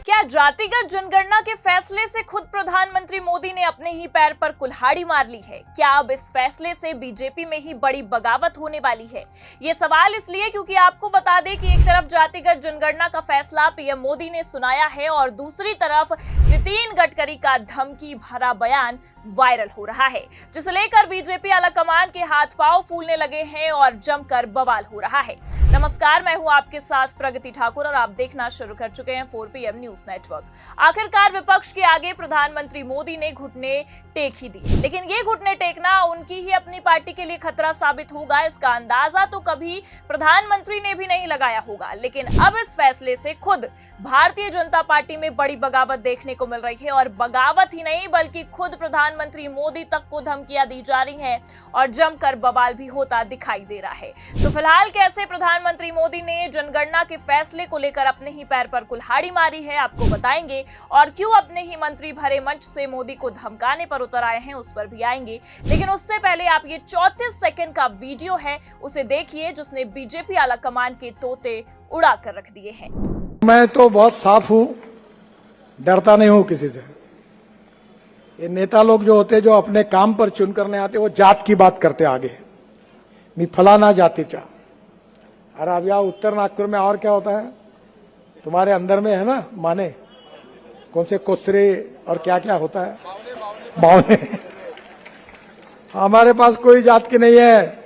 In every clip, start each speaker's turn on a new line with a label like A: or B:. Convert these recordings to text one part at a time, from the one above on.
A: क्या जातिगत जनगणना के फैसले से खुद प्रधानमंत्री मोदी ने अपने ही पैर पर कुल्हाड़ी मार ली है? क्या अब इस फैसले से बीजेपी में ही बड़ी बगावत होने वाली है? ये सवाल इसलिए क्योंकि आपको बता दें कि एक तरफ जातिगत जनगणना का फैसला पीएम मोदी ने सुनाया है और दूसरी तरफ नितिन गडकरी का धमकी भरा बयान वायरल हो रहा है, जिसे लेकर बीजेपी आलाकमान के हाथ पांव फूलने लगे हैं और जमकर बवाल हो रहा है। नमस्कार, मैं हूं आपके साथ प्रगति ठाकुर और आप देखना शुरू कर चुके हैं 4PM न्यूज नेटवर्क। आखिरकार विपक्ष के आगे प्रधानमंत्री मोदी ने घुटने टेक ही दी, लेकिन ये घुटने टेकना उनकी ही अपनी पार्टी के लिए खतरा साबित होगा, इसका अंदाजा तो कभी प्रधानमंत्री ने भी नहीं लगाया होगा। लेकिन अब इस फैसले से खुद भारतीय जनता पार्टी में बड़ी बगावत देखने को मिल रही है और बगावत ही नहीं बल्कि खुद प्रधानमंत्री मोदी तक को धमकियां दी जा रही हैं और जमकर बवाल भी होता दिखाई दे रहा है। तो फिलहाल कैसे प्रधानमंत्री मोदी ने जनगणना के फैसले को लेकर अपने ही पैर पर कुल्हाड़ी मारी है, आपको बताएंगे, और क्यों अपने ही मंत्री भरे मंच से मोदी को धमकाने पर उतर आए हैं उस पर भी आएंगे। लेकिन उससे पहले आप ये 34 सेकंड का वीडियो है उसे देखिए, जिसने बीजेपी आलाकमान के तोते उड़ा कर रख दिए हैं।
B: मैं तो बहुत साफ हूं, डरता नहीं हूं किसी से। ये नेता लोग जो होते, जो अपने काम पर चुन करने आते, वो जात की बात करते आगे, मी फलाना जाति चा। अरे अब यहाँ उत्तर नागपुर में और क्या होता है, तुम्हारे अंदर में है ना, माने कौन से कोसरे और क्या क्या होता है, बावने। हमारे पास कोई जात की नहीं है।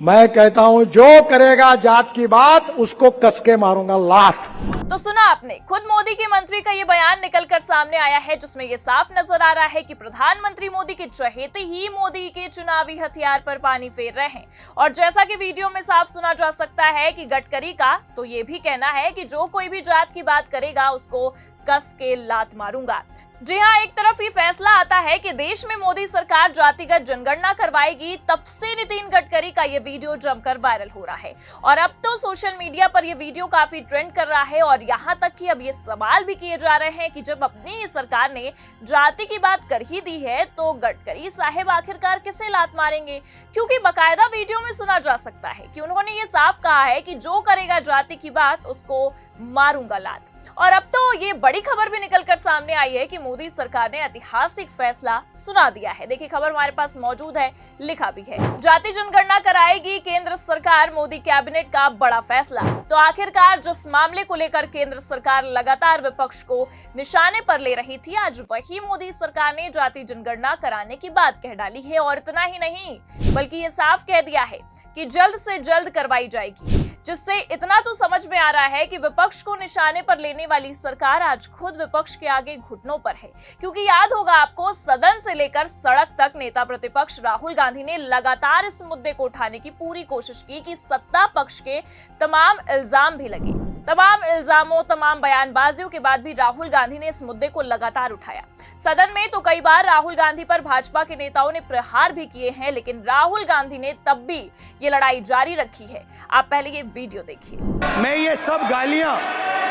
B: मैं कहता हूं जो करेगा जात की बात उसको कसके मारूंगा लात।
A: तो सुना आपने, खुद मोदी के मंत्री का ये बयान निकलकर सामने आया है, जिसमें ये साफ नजर आ रहा है कि प्रधानमंत्री मोदी के चहेते ही मोदी के चुनावी हथियार पर पानी फेर रहे हैं। और जैसा कि वीडियो में साफ सुना जा सकता है कि गडकरी का तो ये भी कहना है कि जो कोई भी जात की बात करेगा उसको कस के लात मारूंगा। जी हाँ, एक तरफ ये फैसला आता है कि देश में मोदी सरकार जातिगत जनगणना करवाएगी, तब से नितिन गडकरी का ये वीडियो जमकर वायरल हो रहा है और अब तो सोशल मीडिया पर ये वीडियो काफी ट्रेंड कर रहा है। और यहाँ तक कि अब ये सवाल भी किए जा रहे हैं कि जब अपनी ही सरकार ने जाति की बात कर ही दी है तो गडकरी साहब आखिरकार किसे लात मारेंगे, क्योंकि बकायदा वीडियो में सुना जा सकता है कि उन्होंने ये साफ कहा है कि जो करेगा जाति की बात उसको मारूंगा लात। और अब तो ये बड़ी खबर भी निकलकर सामने आई है कि मोदी सरकार ने ऐतिहासिक फैसला सुना दिया है। देखिए, खबर हमारे पास मौजूद है, लिखा भी है, जाति जनगणना कराएगी केंद्र सरकार, मोदी कैबिनेट का बड़ा फैसला। तो आखिरकार जिस मामले को लेकर केंद्र सरकार लगातार विपक्ष को निशाने पर ले रही थी, आज वही मोदी सरकार ने जाति जनगणना कराने की बात कह डाली है। और इतना ही नहीं बल्कि ये साफ कह दिया है कि जल्द से जल्द करवाई जाएगी, जिससे इतना तो समझ में आ रहा है कि विपक्ष को निशाने पर लेने वाली सरकार आज खुद विपक्ष के आगे घुटनों पर है। क्योंकि याद होगा आपको, सदन से लेकर सड़क तक नेता प्रतिपक्ष राहुल गांधी ने लगातार इस मुद्दे को उठाने की पूरी कोशिश की कि सत्ता पक्ष के तमाम इल्जाम भी लगे। तमाम इल्जामों, तमाम बयानबाजियों के बाद भी राहुल गांधी ने इस मुद्दे को लगातार उठाया। सदन में तो कई बार राहुल गांधी पर भाजपा के नेताओं ने प्रहार भी किए हैं, लेकिन राहुल गांधी ने तब भी ये लड़ाई जारी रखी है। आप पहले ये वीडियो देखिए।
C: मैं ये सब गालियां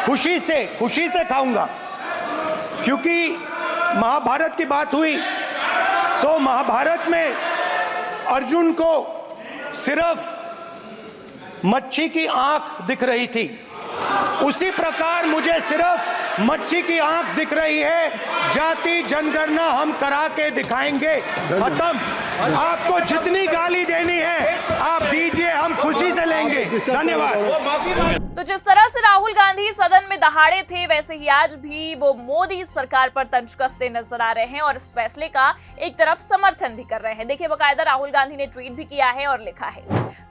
C: खुशी से खाऊंगा, क्योंकि महाभारत की बात हुई तो महाभारत में अर्जुन को सिर्फ मच्छी की आंख दिख रही थी, उसी प्रकार मुझे सिर्फ मच्छी की आंख दिख रही है। जाति जनगणना हम करा के दिखाएंगे, खत्म। आपको जितनी गाली देनी है आप दीजिए, हम खुशी से लेंगे। धन्यवाद।
A: तो जिस तरह से राहुल गांधी सदन में दहाड़े थे, वैसे ही आज भी वो मोदी सरकार पर तंज कसते नजर आ रहे हैं और इस फैसले का एक तरफ समर्थन भी कर रहे हैं। देखिए, बकायदा राहुल गांधी ने ट्वीट भी किया है और लिखा है,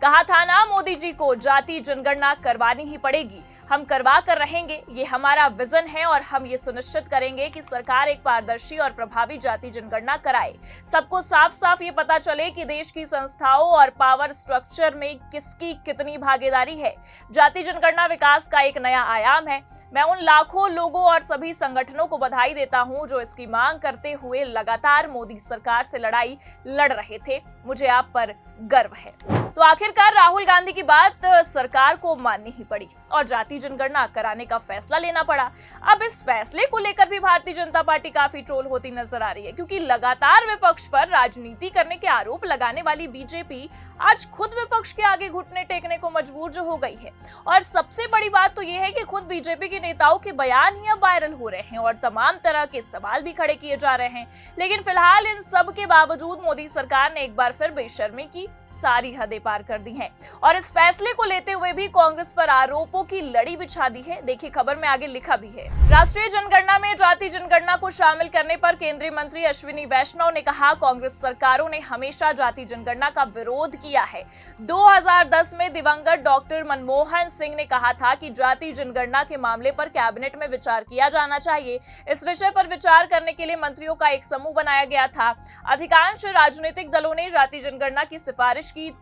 A: कहा था ना मोदी जी को जाति जनगणना करवानी ही पड़ेगी, हम करवा कर रहेंगे, ये हमारा विजन है और हम ये सुनिश्चित करेंगे कि सरकार एक पारदर्शी और प्रभावी जाति जनगणना कराए। सबको साफ साफ ये पता चले कि देश की संस्थाओं और पावर स्ट्रक्चर में किसकी कितनी भागीदारी है। जाति जनगणना विकास का एक नया आयाम है। मैं उन लाखों लोगों और सभी संगठनों को बधाई देता हूं जो इसकी मांग करते हुए लगातार मोदी सरकार से लड़ाई लड़ रहे थे। मुझे आप पर गर्व है। तो आखिरकार राहुल गांधी की बात सरकार को माननी ही पड़ी और जाति जनगणना कराने का फैसला लेना पड़ा। अब इस फैसले को लेकर भी भारतीय जनता पार्टी काफी ट्रोल होती नजर आ रही है, क्योंकि लगातार विपक्ष पर राजनीति करने के आरोप लगाने वाली बीजेपी आज खुद विपक्ष के आगे घुटने टेकने को मजबूर जो हो गई है। और सबसे बड़ी बात तो ये है कि खुद बीजेपी के नेताओं के बयान ही अब वायरल हो रहे हैं और तमाम तरह के सवाल भी खड़े किए जा रहे हैं। लेकिन फिलहाल इन सब के बावजूद मोदी सरकार ने एक बार फिर बेशर्मी की सारी हदें पार कर दी हैं और इस फैसले को लेते हुए भी कांग्रेस पर आरोपों की लड़ी बिछा दी है। देखिए खबर में आगे लिखा भी है, राष्ट्रीय जनगणना में जाति जनगणना को शामिल करने पर केंद्रीय मंत्री अश्विनी वैष्णव ने कहा, कांग्रेस सरकारों ने हमेशा जाति जनगणना का विरोध किया है। 2010 में दिवंगत डॉक्टर मनमोहन सिंह ने कहा था कि जाति जनगणना के मामले पर कैबिनेट में विचार किया जाना चाहिए। इस विषय पर विचार करने के लिए मंत्रियों का एक समूह बनाया गया था। अधिकांश राजनीतिक दलों ने जाति जनगणना की सिफारिश की।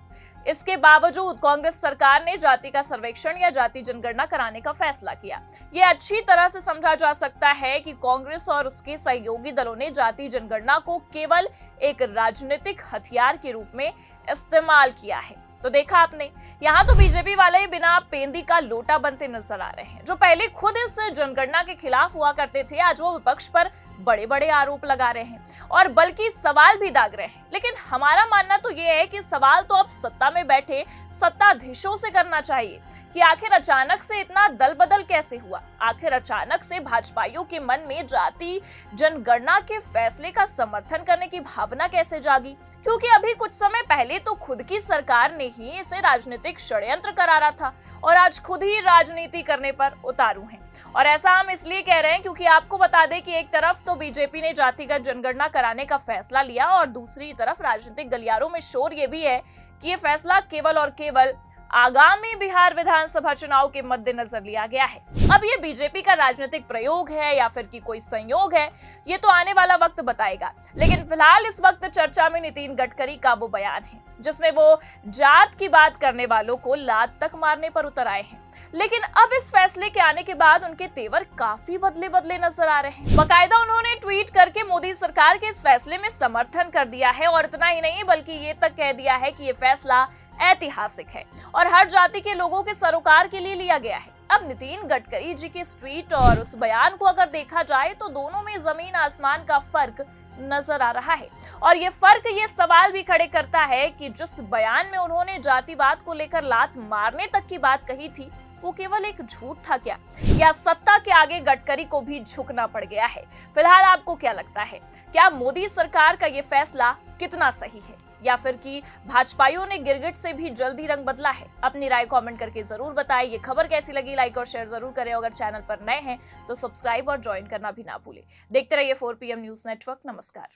A: इसके बावजूद कांग्रेस सरकार ने जाति का सर्वेक्षण या जाति जनगणना कराने का फैसला किया। यह अच्छी तरह से समझा जा सकता है कि कांग्रेस और उसके सहयोगी दलों ने जाति जनगणना को केवल एक राजनीतिक हथियार के रूप में इस्तेमाल किया है। तो देखा आपने, यहाँ तो बीजेपी वाले बिना पेंदी का लोटा बनते नजर आ रहे हैं। जो पहले खुद इस जनगणना के खिलाफ हुआ करते थे, आज वो विपक्ष पर बड़े बड़े आरोप लगा रहे हैं और बल्कि सवाल भी दाग रहे हैं। लेकिन हमारा मानना तो ये है कि सवाल तो अब सत्ता में बैठे सत्ताधीशों से करना चाहिए कि आखिर अचानक से इतना दल बदल कैसे हुआ। आखिर अचानक से भाजपाइयों के मन में जाति जनगणना के फैसले का समर्थन करने की भावना कैसे जागी, क्योंकि अभी कुछ समय पहले तो खुद की सरकार ने ही इसे राजनीतिक षड्यंत्र करारा था और आज खुद ही राजनीति करने पर उतारू हैं। और ऐसा हम इसलिए कह रहे हैं क्योंकि आपको बता दें कि एक तरफ तो बीजेपी ने जातिगत जनगणना कराने का फैसला लिया और दूसरी तरफ राजनीतिक गलियारों में शोर ये भी है कि ये फैसला केवल और केवल आगामी बिहार विधानसभा चुनाव के मद्देनजर लिया गया है। अब ये बीजेपी का राजनीतिक प्रयोग है या फिर कि कोई संयोग है, ये तो आने वाला वक्त बताएगा। लेकिन फिलहाल इस वक्त चर्चा में नितिन गडकरी का वो बयान है जिसमें वो जात की बात करने वालों को लात तक मारने पर उतर आए हैं। लेकिन अब इस फैसले के आने के बाद उनके तेवर काफी बदले नजर आ रहे हैं। बाकायदा उन्होंने ट्वीट करके मोदी सरकार के इस फैसले में समर्थन कर दिया है और इतना ही नहीं बल्कि ये तक कह दिया है कि ये फैसला ऐतिहासिक है और हर जाति के लोगों के सरोकार के लिए लिया गया है। अब नितिन गडकरी जी के ट्वीट और उस बयान को अगर देखा जाए तो दोनों में जमीन आसमान का फर्क नजर आ रहा है और ये फर्क ये सवाल भी खड़े करता है कि जिस बयान में उन्होंने जातिवाद को लेकर लात मारने तक की बात कही थी वो केवल एक झूठ था क्या, या सत्ता के आगे गडकरी को भी झुकना पड़ गया है। फिलहाल आपको क्या लगता है, क्या मोदी सरकार का ये फैसला कितना सही है या फिर कि भाजपाइयों ने गिरगिट से भी जल्दी रंग बदला है? अपनी राय कमेंट करके जरूर बताएं। ये खबर कैसी लगी लाइक और शेयर जरूर करें। अगर चैनल पर नए हैं तो सब्सक्राइब और ज्वाइन करना भी ना भूलें। देखते रहिए 4 PM न्यूज नेटवर्क। नमस्कार।